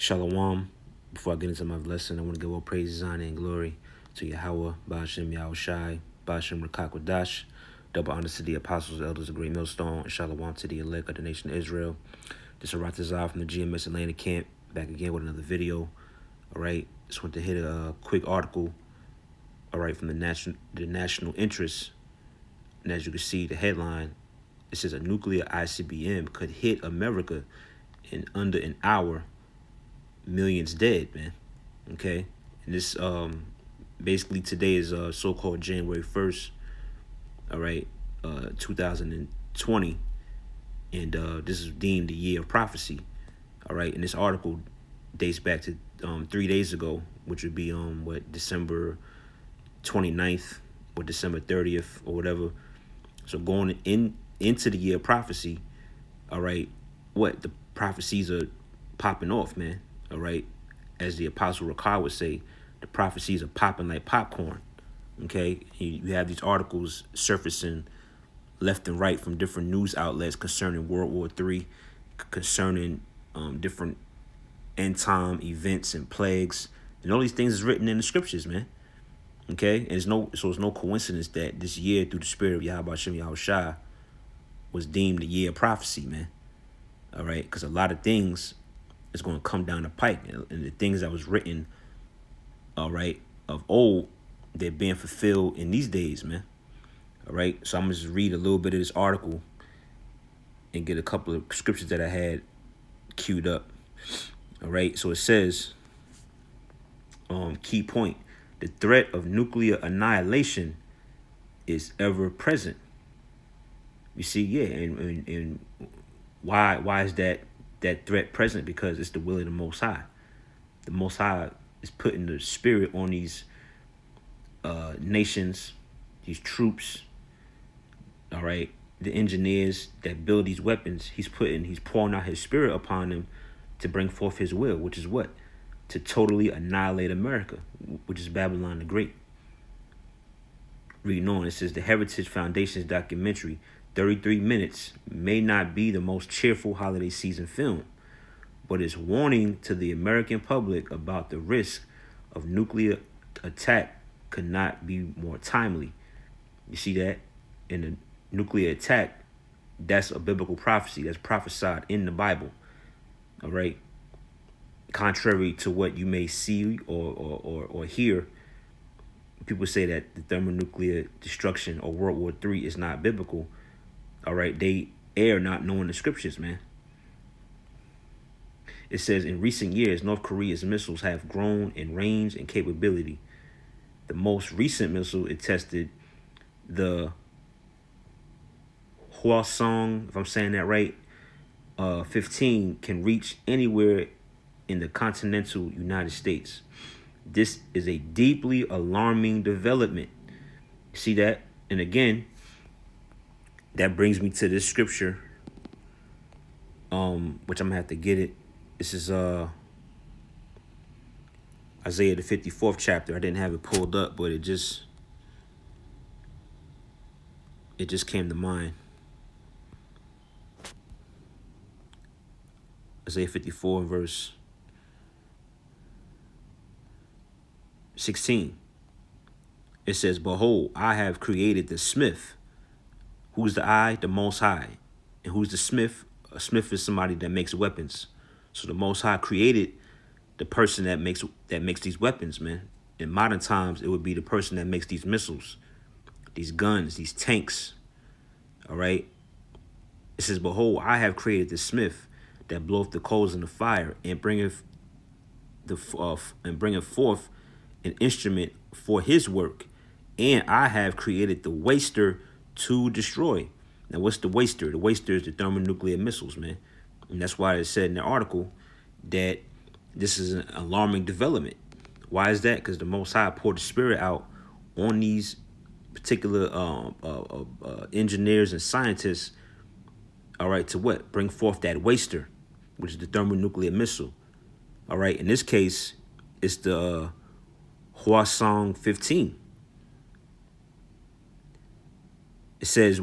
Shalom. Before I get into my lesson, I want to give all praises, honor, and glory to Yahweh, Ba'ashem Yahushai, Ba'ashem Rakakwadash. Double honors to the apostles, elders of Great Millstone, and Shalom to the elect of the nation of Israel. This is Aratazar from the GMS Atlanta camp, back again with another video. All right, just want to hit a quick article, all right, from the national interest. And as you can see, the headline, it says a nuclear ICBM could hit America in under an hour. Millions dead, man. Okay, and this basically today is so-called January 1st, all right, 2020, and this is deemed the year of prophecy, all right. And this article dates back to 3 days ago, which would be December 29th or December 30th or whatever. So going into the year of prophecy, all right, the prophecies are popping off, man. All right, as the Apostle Rakar would say, the prophecies are popping like popcorn. Okay, you have these articles surfacing left and right from different news outlets concerning World War III, concerning different end time events and plagues, and all these things is written in the scriptures, man. Okay, and it's no coincidence that this year, through the spirit of Yahweh Shem Yahushai, was deemed the year of prophecy, man. All right, because a lot of things is going to come down the pike, and the things that was written, all right, of old, they're being fulfilled in these days, man. All right, so I'm gonna just read a little bit of this article and get a couple of scriptures that I had queued up. All right, so it says, key point: the threat of nuclear annihilation is ever present. You see, yeah, and why is that threat present? Because it's the will of the Most High. The Most High is putting the spirit on these nations, these troops, all right, the engineers that build these weapons. He's pouring out his spirit upon them to bring forth his will, which is what? To totally annihilate America, which is Babylon the Great. Reading on, it says the Heritage Foundation's documentary, 33 Minutes, may not be the most cheerful holiday season film, but its warning to the American public about the risk of nuclear attack could not be more timely. You see that? In the nuclear attack, that's a biblical prophecy that's prophesied in the Bible. All right. Contrary to what you may see or hear, people say that the thermonuclear destruction or World War III is not biblical. All right, they err not knowing the scriptures, man. It says, in recent years, North Korea's missiles have grown in range and capability. The most recent missile it tested, the Hwasong, if I'm saying that right, 15, can reach anywhere in the continental United States. This is a deeply alarming development. See that? And again, that brings me to this scripture, which I'm gonna have to get it. This is Isaiah the 54th chapter. I didn't have it pulled up, but it just came to mind. Isaiah 54 and verse 16. It says, behold, I have created the smith. Who's the I? The Most High. And who's the smith? A smith is somebody that makes weapons. So the Most High created the person that makes these weapons, man. In modern times, it would be the person that makes these missiles, these guns, these tanks. All right. It says, behold, I have created the smith that bloweth the coals in the fire and bringeth forth an instrument for his work. And I have created the waster to destroy. Now, what's the waster? The waster is the thermonuclear missiles, man. And that's why it said in the article that this is an alarming development. Why is that? Because the Most High poured the spirit out on these particular engineers and scientists, all right, to what? Bring forth that waster, which is the thermonuclear missile. All right, in this case, it's the Hwasong 15. It says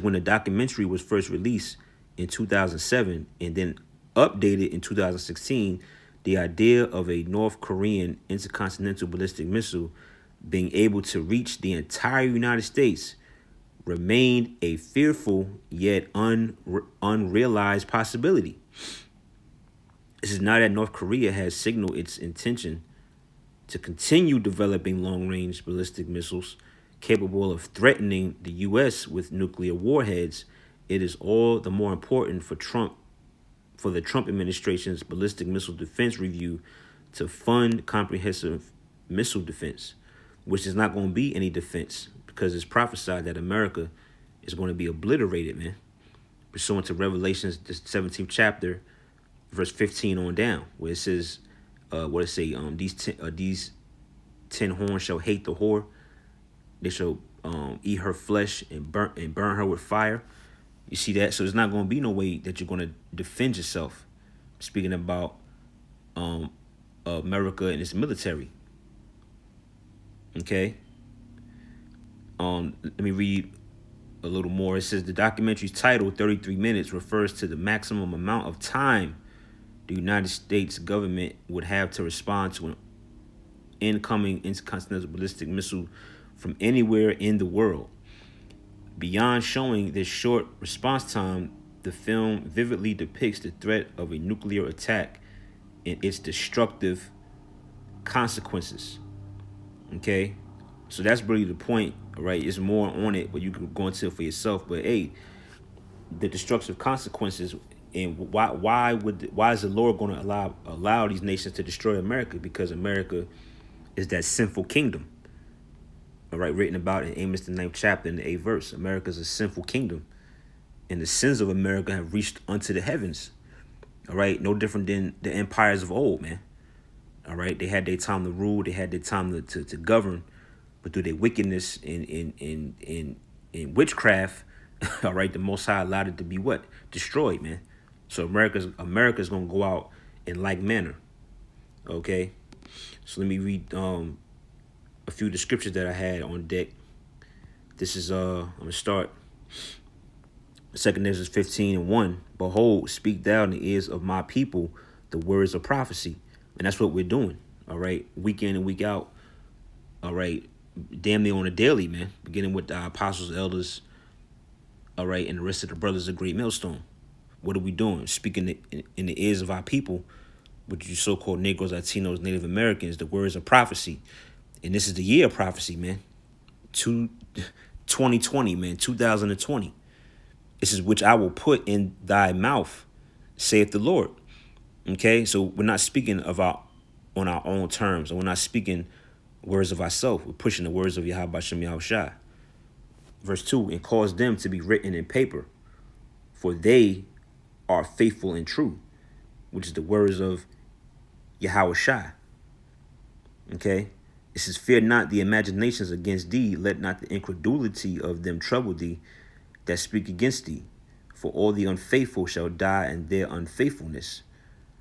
when the documentary was first released in 2007 and then updated in 2016, The idea of a North Korean intercontinental ballistic missile being able to reach the entire United States remained a fearful yet unrealized possibility. This is now that North Korea has signaled its intention to continue developing long range ballistic missiles capable of threatening the U.S. with nuclear warheads. It is all the more important for the Trump administration's ballistic missile defense review to fund comprehensive missile defense, which is not going to be any defense because it's prophesied that America is going to be obliterated, man. Pursuant to Revelations, the 17th chapter, verse 15 on down, where it says, what it say? These 10 horns shall hate the whore. They shall eat her flesh and burn her with fire. You see that? So there's not going to be no way that you're going to defend yourself. Speaking about America and its military. Okay. Let me read a little more. It says the documentary's title, 33 minutes, refers to the maximum amount of time the United States government would have to respond to an incoming intercontinental ballistic missile from anywhere in the world. Beyond showing this short response time, the film vividly depicts the threat of a nuclear attack and its destructive consequences. Okay? So that's really the point, right? It's more on it, but you can go into it for yourself. But hey, the destructive consequences, and why is the Lord going to allow these nations to destroy America? Because America is that sinful kingdom. All right, written about in Amos the 9th chapter in the 8th verse. America is a sinful kingdom, and the sins of America have reached unto the heavens. All right, no different than the empires of old, man. All right, they had their time to rule, they had their time to govern, but through their wickedness in witchcraft, all right, the Most High allowed it to be what? Destroyed, man. So America's gonna go out in like manner. Okay, so let me read a few of the scriptures that I had on deck. This is I'm gonna start 2 Ezra 15:1. Behold, speak thou in the ears of my people the words of prophecy. And that's what we're doing. All right, week in and week out. All right, damn near on a daily, man. Beginning with the apostles, elders, all right, and the rest of the brothers of Great Millstone. What are we doing? Speaking in the ears of our people, which you so-called Negroes, Latinos, Native Americans, the words of prophecy. And this is the year of prophecy, man. 2020, man, 2020. This is which I will put in thy mouth, saith the Lord. Okay, so we're not speaking on our own terms, and we're not speaking words of ourselves. We're pushing the words of Yahweh Shem Yahushua. Verse 2, and cause them to be written in paper, for they are faithful and true, which is the words of Yahushua. Okay, it says, fear not the imaginations against thee, let not the incredulity of them trouble thee that speak against thee, for all the unfaithful shall die in their unfaithfulness.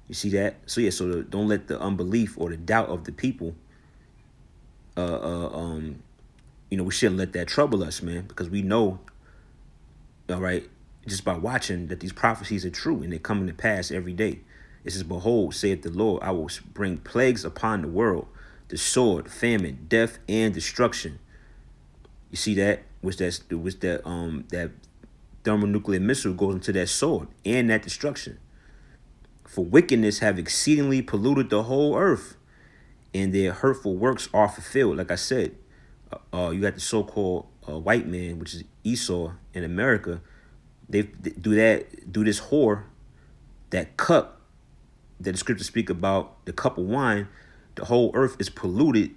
You see that? So yeah, so don't let the unbelief or the doubt of the people, we shouldn't let that trouble us, man, because we know, all right, just by watching that these prophecies are true and they're coming to pass every day. It says, behold, saith the Lord, I will bring plagues upon the world, the sword, famine, death, and destruction. You see that? That thermonuclear missile goes into that sword and that destruction. For wickedness have exceedingly polluted the whole earth, and their hurtful works are fulfilled. Like I said, you got the so-called white man, which is Esau in America. They do this whore, that cup that the scriptures speak about, the cup of wine. The whole earth is polluted,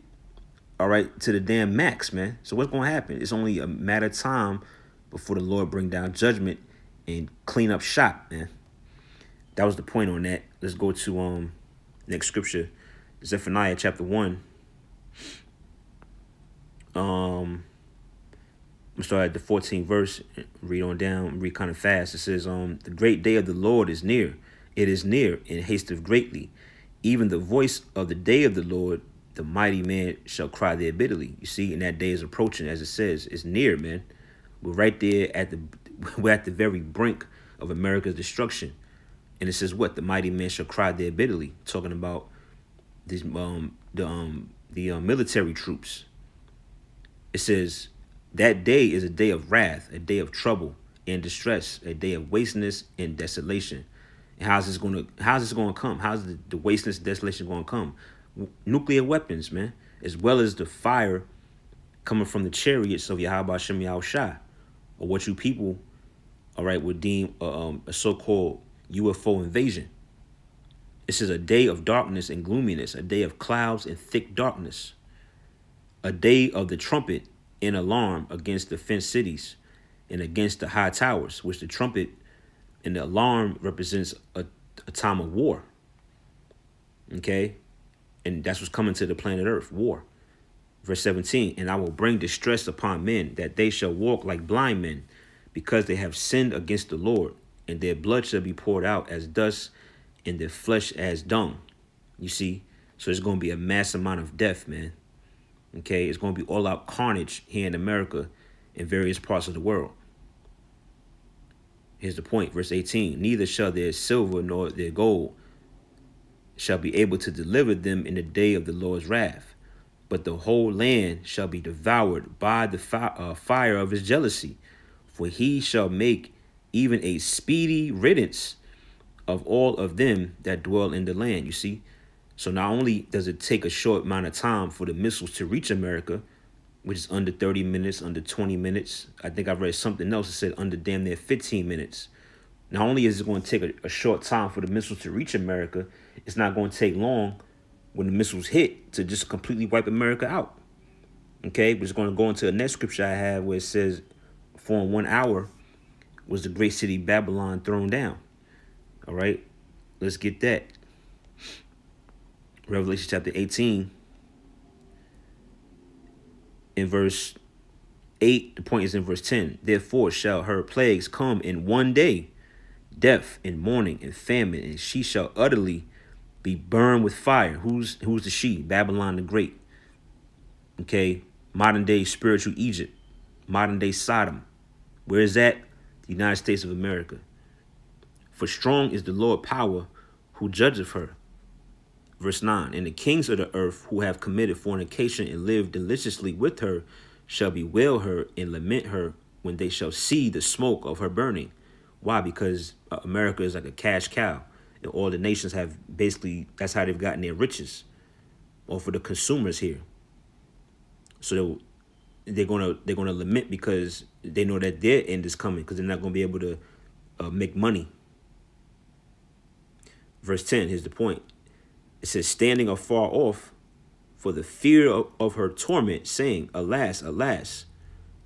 all right, to the damn max, man. So what's going to happen? It's only a matter of time before the Lord bring down judgment and clean up shop, man. That was the point on that. Let's go to next scripture, Zephaniah chapter 1. I'm gonna start at the 14th verse, read on down, read kind of fast. It says, the great day of the Lord is near. It is near and hasteth greatly. Even the voice of the day of the Lord, the mighty man shall cry there bitterly. You see, and that day is approaching, as it says. It's near, man. We're right there we're at the very brink of America's destruction. And it says what? The mighty man shall cry there bitterly, talking about these the military troops. It says that day is a day of wrath, a day of trouble and distress, a day of wasteness and desolation. And how's this gonna come? How's the wasteness and desolation gonna come? Nuclear weapons, man, as well as the fire coming from the chariots of Yahweh Shem Yahushua, or what you people, all right, would deem a so-called UFO invasion. This is a day of darkness and gloominess, a day of clouds and thick darkness, a day of the trumpet and alarm against the fenced cities and against the high towers, which the trumpet and the alarm represents a time of war. Okay? And that's what's coming to the planet Earth, war. Verse 17, and I will bring distress upon men, that they shall walk like blind men, because they have sinned against the Lord, and their blood shall be poured out as dust, and their flesh as dung. You see? So there's going to be a mass amount of death, man. Okay? It's going to be all out carnage here in America and various parts of the world. Here's the point, verse 18, neither shall their silver nor their gold shall be able to deliver them in the day of the Lord's wrath, but the whole land shall be devoured by the fire of his jealousy, for he shall make even a speedy riddance of all of them that dwell in the land. You see? So not only does it take a short amount of time for the missiles to reach America, which is under 30 minutes, under 20 minutes. I think I read something else that said under damn near 15 minutes. Not only is it going to take a short time for the missiles to reach America, it's not going to take long when the missiles hit to just completely wipe America out. Okay, but it's going to go into the next scripture I have where it says, for in 1 hour was the great city Babylon thrown down. All right, let's get that. Revelation chapter 18. In verse 8, the point is in verse 10. Therefore shall her plagues come in one day, death and mourning and famine, and she shall utterly be burned with fire. Who's the she? Babylon the Great. Okay, modern day spiritual Egypt, modern day Sodom. Where is that? The United States of America. For strong is the Lord power who judgeth her. Verse 9, and the kings of the earth who have committed fornication and lived deliciously with her shall bewail her and lament her when they shall see the smoke of her burning. Why? Because America is like a cash cow. And all the nations have basically, that's how they've gotten their riches, or for the consumers here. So they're gonna lament because they know that their end is coming, because they're not gonna be able to make money. Verse 10, here's the point. It says, standing afar off for the fear of her torment, saying, alas, alas,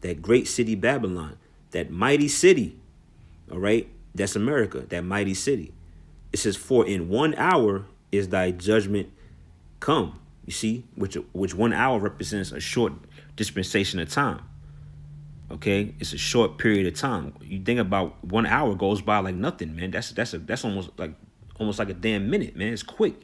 that great city Babylon, that mighty city. All right, that's America, that mighty city. It says, for in 1 hour is thy judgment come. You see, which 1 hour represents a short dispensation of time. Okay, it's a short period of time. You think about 1 hour goes by like nothing, man. That's almost like a damn minute, man. It's quick.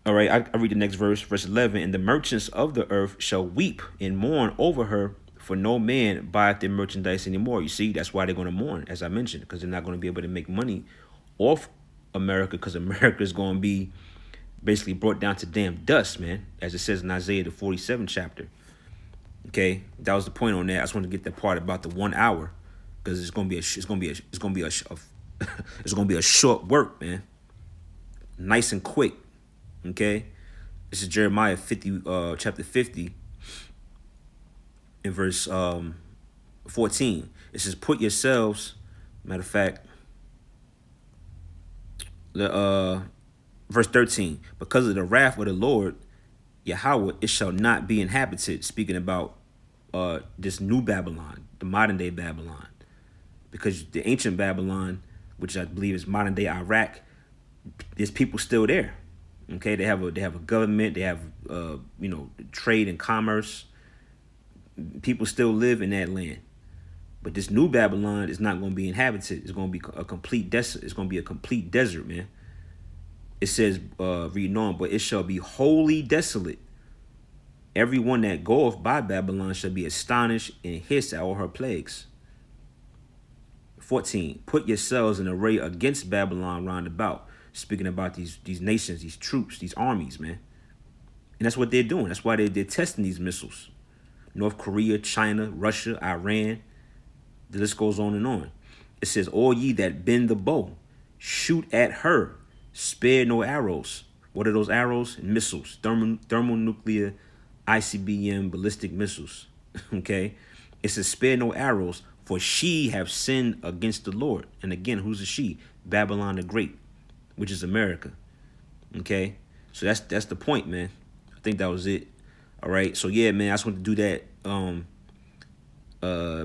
All right, I read the next verse, verse 11. And the merchants of the earth shall weep and mourn over her, for no man buyeth their merchandise anymore. You see, that's why they're going to mourn, as I mentioned, because they're not going to be able to make money off America, because America is going to be basically brought down to damn dust, man, as it says in Isaiah the 47th chapter. Okay, that was the point on that. I just wanted to get that part about the 1 hour, because it's going to be a short work, man, nice and quick. Okay, this is Jeremiah 50, chapter 50, in verse 14. It says, "Put yourselves." Matter of fact, verse 13. Because of the wrath of the Lord Yahweh, it shall not be inhabited. Speaking about this new Babylon, the modern day Babylon, because the ancient Babylon, which I believe is modern day Iraq, there's people still there. Okay, they have a government, they have trade and commerce. People still live in that land. But this new Babylon is not going to be inhabited. It's going to be a complete desert. It's going to be a complete desert, man. It says, reading on, but it shall be wholly desolate. Everyone that goeth by Babylon shall be astonished and hiss at all her plagues. 14. Put yourselves in array against Babylon round about. Speaking about these nations, these troops, these armies, man. And that's what they're doing. That's why they're testing these missiles. North Korea, China, Russia, Iran. The list goes on and on. It says, all ye that bend the bow, shoot at her, spare no arrows. What are those arrows? Missiles, thermonuclear, ICBM, ballistic missiles. Okay? It says, spare no arrows, for she have sinned against the Lord. And again, who's the she? Babylon the Great, which is America. Okay? So that's the point, man. I think that was it. All right. So yeah, man, I just wanted to do that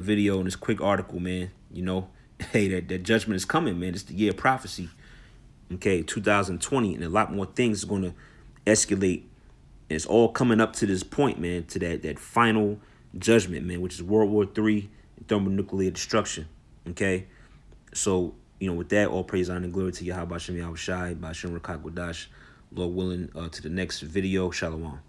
video and this quick article, man. You know, hey, that judgment is coming, man. It's the year of prophecy. Okay, 2020, and a lot more things are gonna escalate. And it's all coming up to this point, man, to that final judgment, man, which is World War III, thermonuclear destruction. Okay. So, you know, with that, all praise, honor, and glory to Yahweh Bashem Yahushai, Bashem Rakak Wadash, Lord willing, to the next video. Shalom.